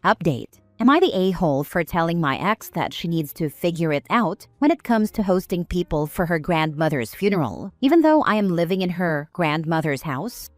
Update. Am I the a-hole for telling my ex that she needs to figure it out when it comes to hosting people for her grandmother's funeral, even though I am living in her grandmother's house?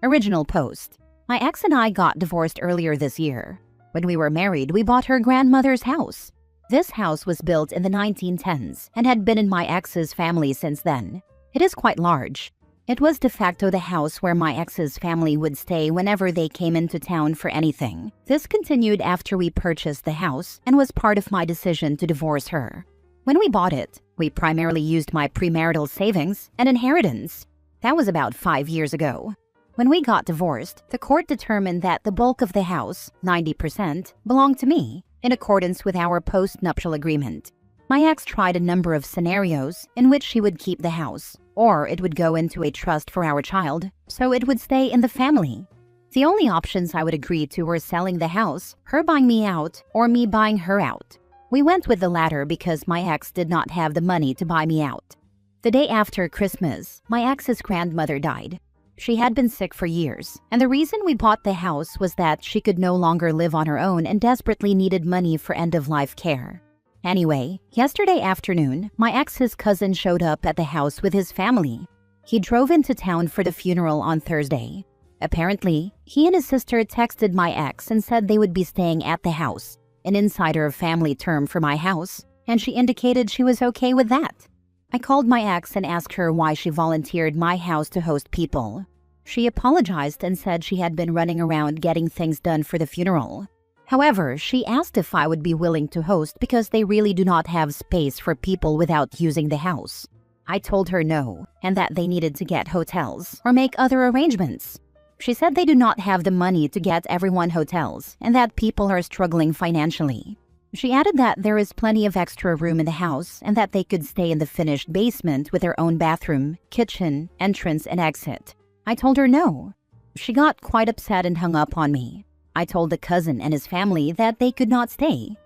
Original post. My ex and I got divorced earlier this year. When we were married, we bought her grandmother's house. This house was built in the 1910s and had been in my ex's family since then. It is quite large. It was de facto the house where my ex's family would stay whenever they came into town for anything. This continued after we purchased the house and was part of my decision to divorce her. When we bought it, we primarily used my premarital savings and inheritance. That was about 5 years ago. When we got divorced, the court determined that the bulk of the house, 90%, belonged to me, in accordance with our post-nuptial agreement. My ex tried a number of scenarios in which she would keep the house, or it would go into a trust for our child, so it would stay in the family. The only options I would agree to were selling the house, her buying me out, or me buying her out. We went with the latter because my ex did not have the money to buy me out. The day after Christmas, my ex's grandmother died. She had been sick for years, and the reason we bought the house was that she could no longer live on her own and desperately needed money for end-of-life care. Anyway, yesterday afternoon, my ex's cousin showed up at the house with his family. He drove into town for the funeral on Thursday. Apparently, he and his sister texted my ex and said they would be staying at the house, an insider family term for my house, and she indicated she was okay with that. I called my ex and asked her why she volunteered my house to host people. She apologized and said she had been running around getting things done for the funeral. However, she asked if I would be willing to host because they really do not have space for people without using the house. I told her no, and that they needed to get hotels or make other arrangements. She said they do not have the money to get everyone hotels and that people are struggling financially. She added that there is plenty of extra room in the house and that they could stay in the finished basement with their own bathroom, kitchen, entrance, and exit. I told her no. She got quite upset and hung up on me. I told the cousin and his family that they could not stay.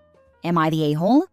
Am I the a-hole?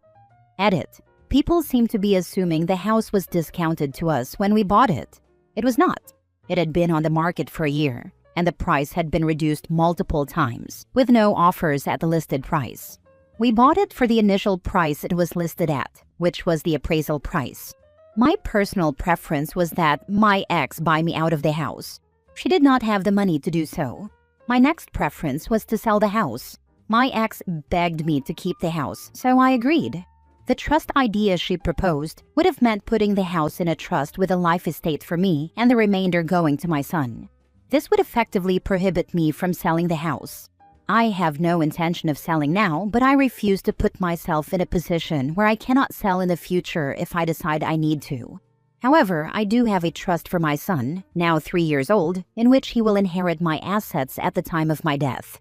Edit. People seem to be assuming the house was discounted to us when we bought it. It was not. It had been on the market for a year, and the price had been reduced multiple times, with no offers at the listed price. We bought it for the initial price it was listed at, which was the appraisal price. My personal preference was that my ex buy me out of the house. She did not have the money to do so. My next preference was to sell the house. My ex begged me to keep the house, so I agreed. The trust idea she proposed would have meant putting the house in a trust with a life estate for me and the remainder going to my son. This would effectively prohibit me from selling the house. I have no intention of selling now, but I refuse to put myself in a position where I cannot sell in the future if I decide I need to. However, I do have a trust for my son, now 3 years old, in which he will inherit my assets at the time of my death.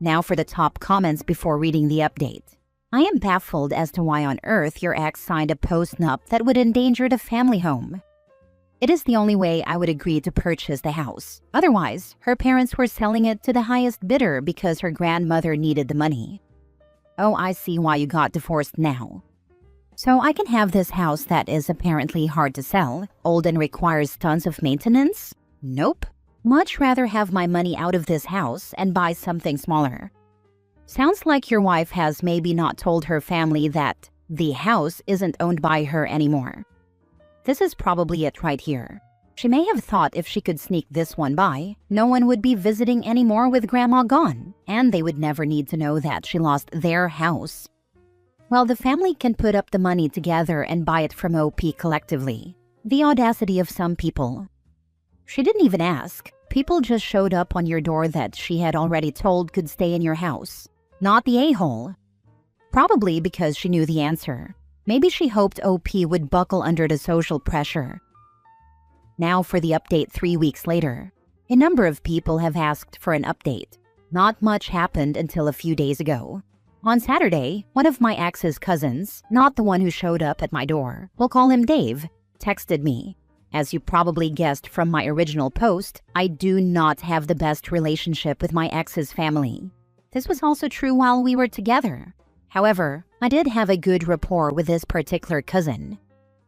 Now for the top comments before reading the update. I am baffled as to why on earth your ex signed a post-nup that would endanger the family home. It is the only way I would agree to purchase the house. Otherwise, her parents were selling it to the highest bidder because her grandmother needed the money. Oh, I see why you got divorced now. So I can have this house that is apparently hard to sell, old and requires tons of maintenance? Nope. Much rather have my money out of this house and buy something smaller. Sounds like your wife has maybe not told her family that the house isn't owned by her anymore. This is probably it right here. She may have thought if she could sneak this one by, no one would be visiting anymore with Grandma gone, and they would never need to know that she lost their house. Well, the family can put up the money together and buy it from OP collectively. The audacity of some people. She didn't even ask. People just showed up on your door that she had already told could stay in your house. Not the a-hole. Probably because she knew the answer. Maybe she hoped OP would buckle under the social pressure. Now for the update 3 weeks later. A number of people have asked for an update. Not much happened until a few days ago. On Saturday, one of my ex's cousins, not the one who showed up at my door, we'll call him Dave, texted me. As you probably guessed from my original post, I do not have the best relationship with my ex's family. This was also true while we were together. However, I did have a good rapport with this particular cousin.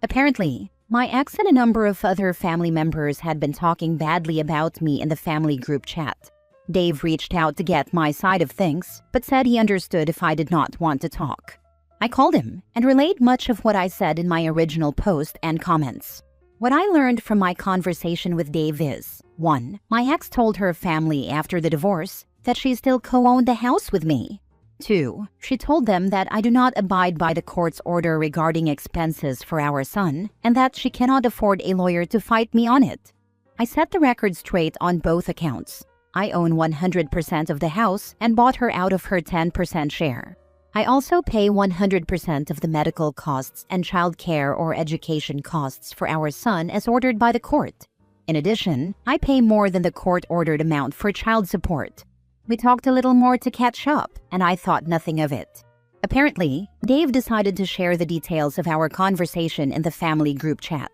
Apparently, my ex and a number of other family members had been talking badly about me in the family group chat. Dave reached out to get my side of things, but said he understood if I did not want to talk. I called him and relayed much of what I said in my original post and comments. What I learned from my conversation with Dave is: 1. My ex told her family after the divorce that she still co-owned the house with me. 2. She told them that I do not abide by the court's order regarding expenses for our son and that she cannot afford a lawyer to fight me on it. I set the record straight on both accounts. I own 100% of the house and bought her out of her 10% share. I also pay 100% of the medical costs and child care or education costs for our son as ordered by the court. In addition, I pay more than the court-ordered amount for child support. We talked a little more to catch up, and I thought nothing of it. Apparently, Dave decided to share the details of our conversation in the family group chat.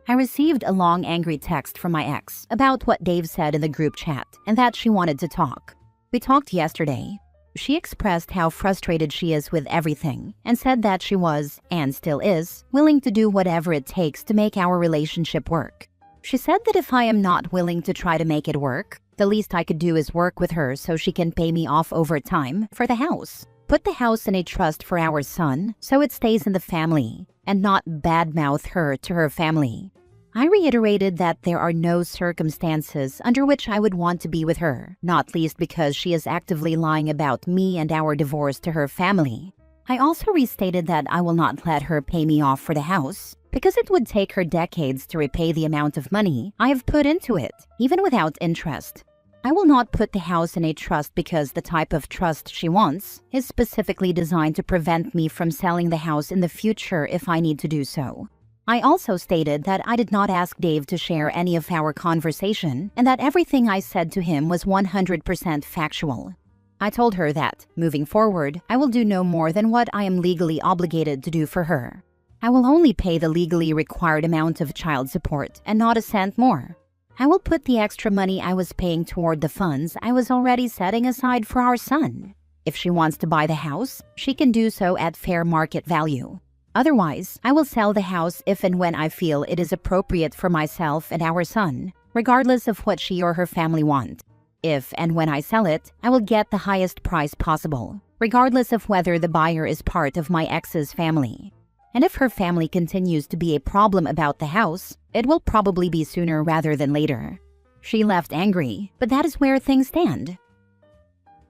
I received a long angry text from my ex about what Dave said in the group chat and that she wanted to talk. We talked yesterday. She expressed how frustrated she is with everything and said that she was, and still is, willing to do whatever it takes to make our relationship work. She said that if I am not willing to try to make it work, the least I could do is work with her so she can pay me off over time for the house. Put the house in a trust for our son so it stays in the family, and not badmouth her to her family. I reiterated that there are no circumstances under which I would want to be with her, not least because she is actively lying about me and our divorce to her family. I also restated that I will not let her pay me off for the house, because it would take her decades to repay the amount of money I have put into it, even without interest. I will not put the house in a trust because the type of trust she wants is specifically designed to prevent me from selling the house in the future if I need to do so. I also stated that I did not ask Dave to share any of our conversation and that everything I said to him was 100% factual. I told her that, moving forward, I will do no more than what I am legally obligated to do for her. I will only pay the legally required amount of child support and not a cent more. I will put the extra money I was paying toward the funds I was already setting aside for our son. If she wants to buy the house, she can do so at fair market value. Otherwise, I will sell the house if and when I feel it is appropriate for myself and our son, regardless of what she or her family want. If and when I sell it, I will get the highest price possible, regardless of whether the buyer is part of my ex's family. And if her family continues to be a problem about the house, it will probably be sooner rather than later. She left angry, but that is where things stand.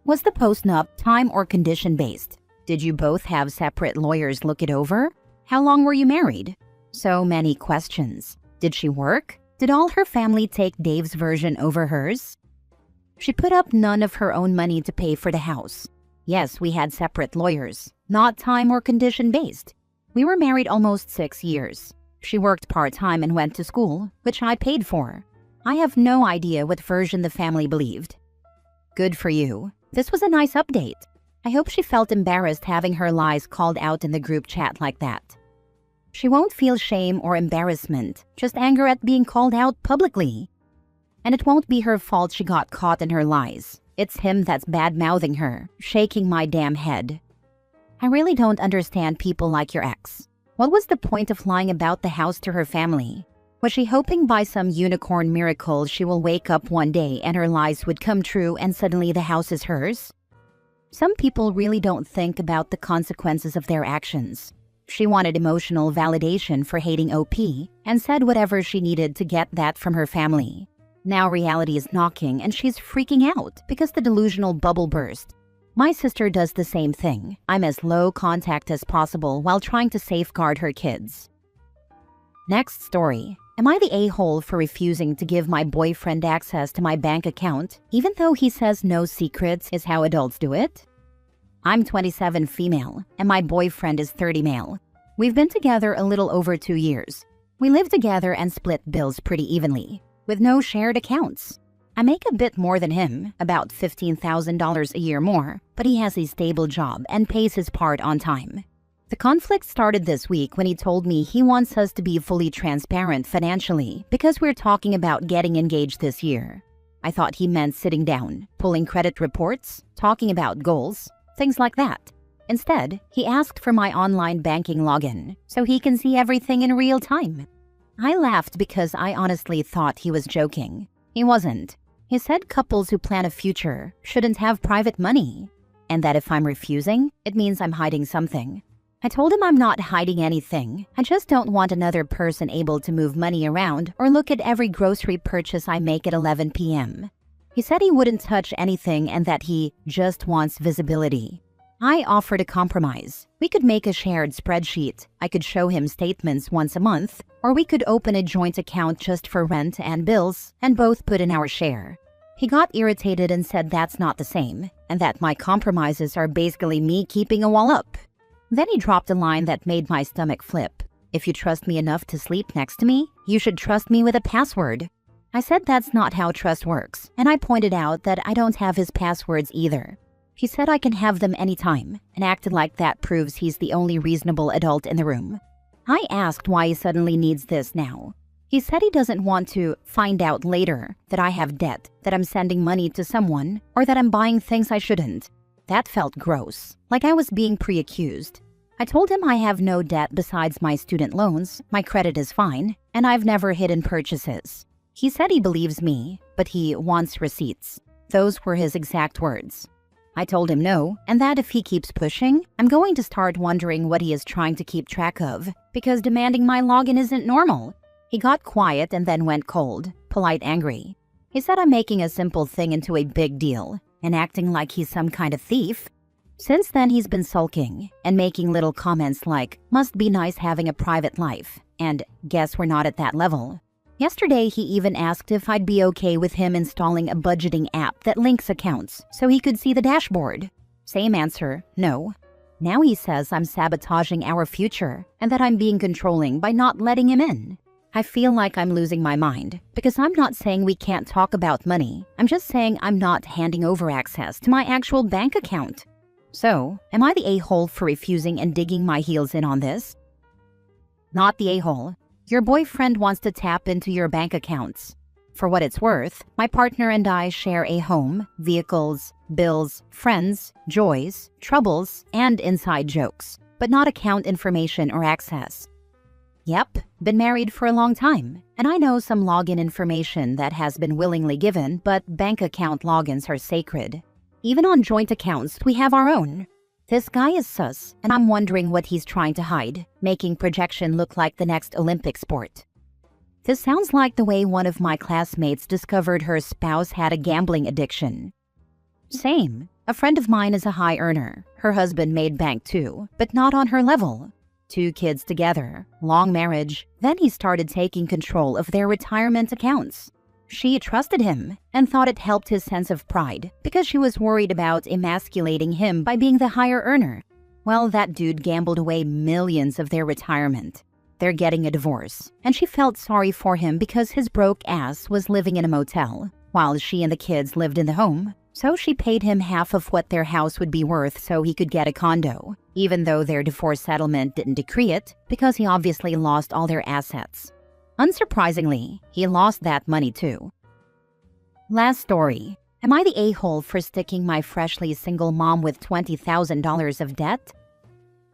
Was the postnup time or condition based? Did you both have separate lawyers look it over? How long were you married? So many questions. Did she work? Did all her family take Dave's version over hers? She put up none of her own money to pay for the house. Yes, we had separate lawyers, not time or condition based. We were married almost 6 years. She worked part-time and went to school, which I paid for. I have no idea what version the family believed. Good for you. This was a nice update. I hope she felt embarrassed having her lies called out in the group chat like that. She won't feel shame or embarrassment, just anger at being called out publicly. And it won't be her fault she got caught in her lies. It's him that's bad-mouthing her, shaking my damn head. I really don't understand people like your ex. What was the point of lying about the house to her family? Was she hoping by some unicorn miracle she will wake up one day and her lies would come true and suddenly the house is hers? Some people really don't think about the consequences of their actions. She wanted emotional validation for hating OP and said whatever she needed to get that from her family. Now reality is knocking and she's freaking out because the delusional bubble burst. My sister does the same thing. I'm as low contact as possible while trying to safeguard her kids. Next story. Am I the a-hole for refusing to give my boyfriend access to my bank account, even though he says no secrets is how adults do it? I'm 27 female, and my boyfriend is 30 male. We've been together a little over 2 years. We live together and split bills pretty evenly, with no shared accounts. I make a bit more than him, about $15,000 a year more, but he has a stable job and pays his part on time. The conflict started this week when he told me he wants us to be fully transparent financially because we're talking about getting engaged this year. I thought he meant sitting down, pulling credit reports, talking about goals, things like that. Instead, he asked for my online banking login so he can see everything in real time. I laughed because I honestly thought he was joking. He wasn't. He said couples who plan a future shouldn't have private money, and that if I'm refusing, it means I'm hiding something. I told him I'm not hiding anything. I just don't want another person able to move money around or look at every grocery purchase I make at 11 p.m. He said he wouldn't touch anything and that he just wants visibility. I offered a compromise. We could make a shared spreadsheet. I could show him statements once a month, or we could open a joint account just for rent and bills and both put in our share. He got irritated and said that's not the same, and that my compromises are basically me keeping a wall up. Then he dropped a line that made my stomach flip. If you trust me enough to sleep next to me, you should trust me with a password. I said that's not how trust works, and I pointed out that I don't have his passwords either. He said I can have them anytime, and acted like that proves he's the only reasonable adult in the room. I asked why he suddenly needs this now. He said he doesn't want to find out later that I have debt, that I'm sending money to someone, or that I'm buying things I shouldn't. That felt gross, like I was being pre-accused. I told him I have no debt besides my student loans, my credit is fine, and I've never hidden purchases. He said he believes me, but he wants receipts. Those were his exact words. I told him no, and that if he keeps pushing, I'm going to start wondering what he is trying to keep track of, because demanding my login isn't normal. He got quiet and then went cold, polite angry. He said I'm making a simple thing into a big deal, and acting like he's some kind of thief. Since then he's been sulking, and making little comments like, must be nice having a private life, and guess we're not at that level. Yesterday, he even asked if I'd be okay with him installing a budgeting app that links accounts so he could see the dashboard. Same answer, no. Now he says I'm sabotaging our future and that I'm being controlling by not letting him in. I feel like I'm losing my mind because I'm not saying we can't talk about money. I'm just saying I'm not handing over access to my actual bank account. So, am I the a-hole for refusing and digging my heels in on this? Not the a-hole. Your boyfriend wants to tap into your bank accounts. For what it's worth, my partner and I share a home, vehicles, bills, friends, joys, troubles, and inside jokes, but not account information or access. Yep, been married for a long time, and I know some login information that has been willingly given, but bank account logins are sacred. Even on joint accounts, we have our own. This guy is sus, and I'm wondering what he's trying to hide, making projection look like the next Olympic sport. This sounds like the way one of my classmates discovered her spouse had a gambling addiction. Same. A friend of mine is a high earner. Her husband made bank too, but not on her level. 2 kids together, long marriage. Then he started taking control of their retirement accounts. She trusted him and thought it helped his sense of pride because she was worried about emasculating him by being the higher earner. Well, that dude gambled away millions of their retirement. They're getting a divorce, and she felt sorry for him because his broke ass was living in a motel, while she and the kids lived in the home. So she paid him half of what their house would be worth so he could get a condo, even though their divorce settlement didn't decree it because he obviously lost all their assets. Unsurprisingly, he lost that money too. Last story. Am I the a-hole for sticking my freshly single mom with $20,000 of debt?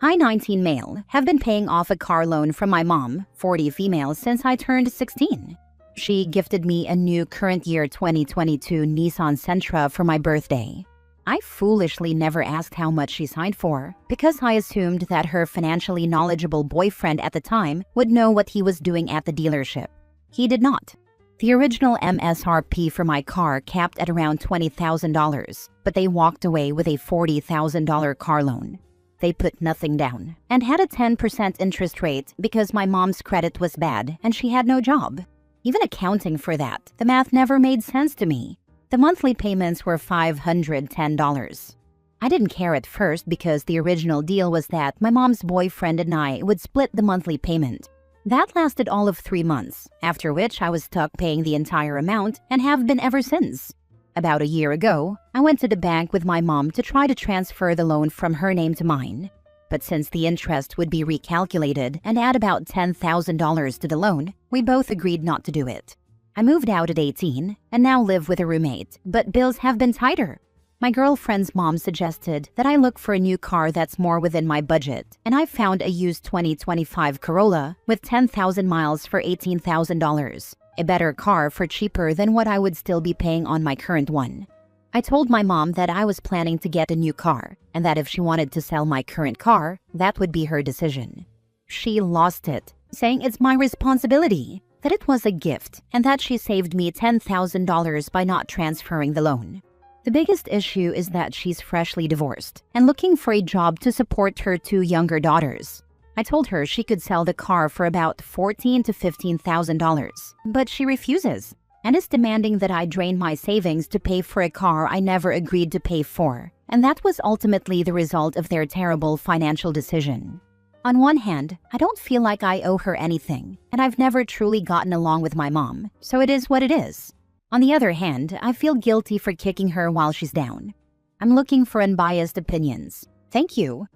I, 19 male, have been paying off a car loan from my mom, 40 female, since I turned 16. She gifted me a new current year 2022 Nissan Sentra for my birthday. I foolishly never asked how much she signed for because I assumed that her financially knowledgeable boyfriend at the time would know what he was doing at the dealership. He did not. The original MSRP for my car capped at around $20,000, but they walked away with a $40,000 car loan. They put nothing down and had a 10% interest rate because my mom's credit was bad and she had no job. Even accounting for that, the math never made sense to me. The monthly payments were $510. I didn't care at first because the original deal was that my mom's boyfriend and I would split the monthly payment. That lasted all of 3 months, after which I was stuck paying the entire amount and have been ever since. About a year ago, I went to the bank with my mom to try to transfer the loan from her name to mine. But since the interest would be recalculated and add about $10,000 to the loan, we both agreed not to do it. I moved out at 18 and now live with a roommate, but bills have been tighter. My girlfriend's mom suggested that I look for a new car that's more within my budget, and I found a used 2025 Corolla with 10,000 miles for $18,000. a better car for cheaper than what I would still be paying on my current one. I told my mom that I was planning to get a new car and that if she wanted to sell my current car, that would be her decision. She lost it, saying it's my responsibility, that it was a gift, and that she saved me $10,000 by not transferring the loan. The biggest issue is that she's freshly divorced and looking for a job to support her two younger daughters. I told her she could sell the car for about $14,000 to $15,000, but she refuses and is demanding that I drain my savings to pay for a car I never agreed to pay for, and that was ultimately the result of their terrible financial decision. On one hand, I don't feel like I owe her anything, and I've never truly gotten along with my mom, so it is what it is. On the other hand, I feel guilty for kicking her while she's down. I'm looking for unbiased opinions. Thank you.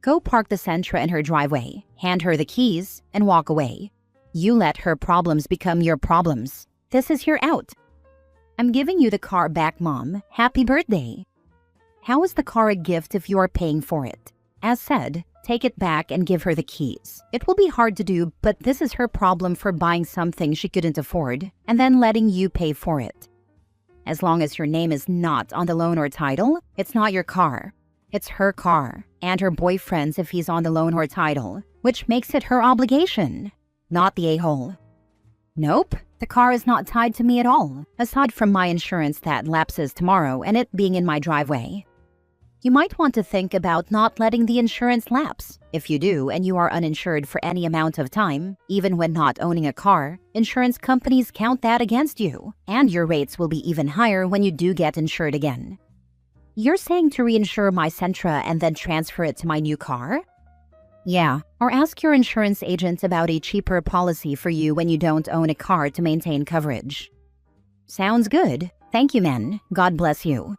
Go park the Sentra in her driveway, hand her the keys, and walk away. You let her problems become your problems. This is your out. I'm giving you the car back, Mom. Happy birthday. How is the car a gift if you are paying for it? As said, take it back and give her the keys. It will be hard to do, but this is her problem for buying something she couldn't afford and then letting you pay for it. As long as your name is not on the loan or title, it's not your car. It's her car, and her boyfriend's if he's on the loan or title, which makes it her obligation, not the a-hole. Nope, the car is not tied to me at all, aside from my insurance that lapses tomorrow and it being in my driveway. You might want to think about not letting the insurance lapse. If you do and you are uninsured for any amount of time, even when not owning a car, insurance companies count that against you, and your rates will be even higher when you do get insured again. You're saying to reinsure my Sentra and then transfer it to my new car? Yeah, or ask your insurance agent about a cheaper policy for you when you don't own a car to maintain coverage. Sounds good. Thank you, men. God bless you.